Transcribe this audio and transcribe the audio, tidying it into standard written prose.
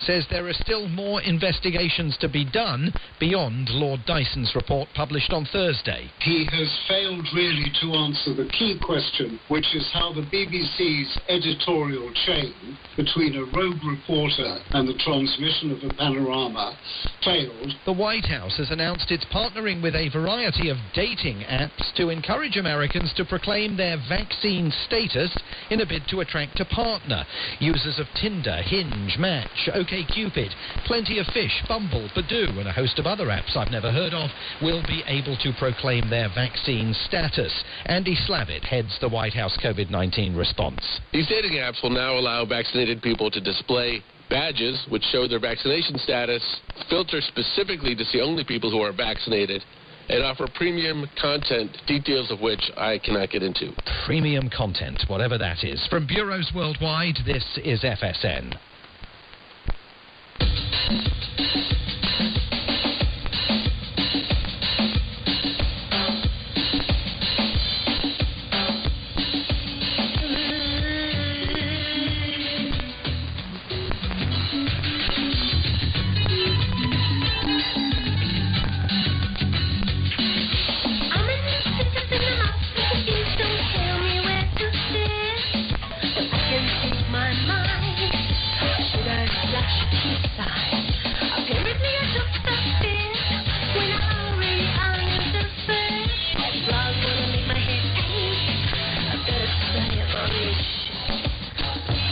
says there are still more investigations to be done beyond Lord Dyson's report published on Thursday. He has failed really to answer the key question, which is how the BBC's editorial chain between a rogue reporter and the transmission of a panorama failed. The White House has announced it's partnering with a variety of dating apps to encourage Americans to proclaim their vaccine status in a bid to attract a partner. Users of Tinder, Hinge, Match, OkCupid, Plenty of Fish, Bumble, Badoo and a host of other apps I've never heard of will be able to proclaim their vaccine status. Andy Slavitt heads the White House COVID-19 response. These dating apps will now allow vaccinated people to display badges which show their vaccination status, filter specifically to see only people who are vaccinated, and offer premium content, details of which I cannot get into. Premium content, whatever that is. From bureaus worldwide, this is FSN.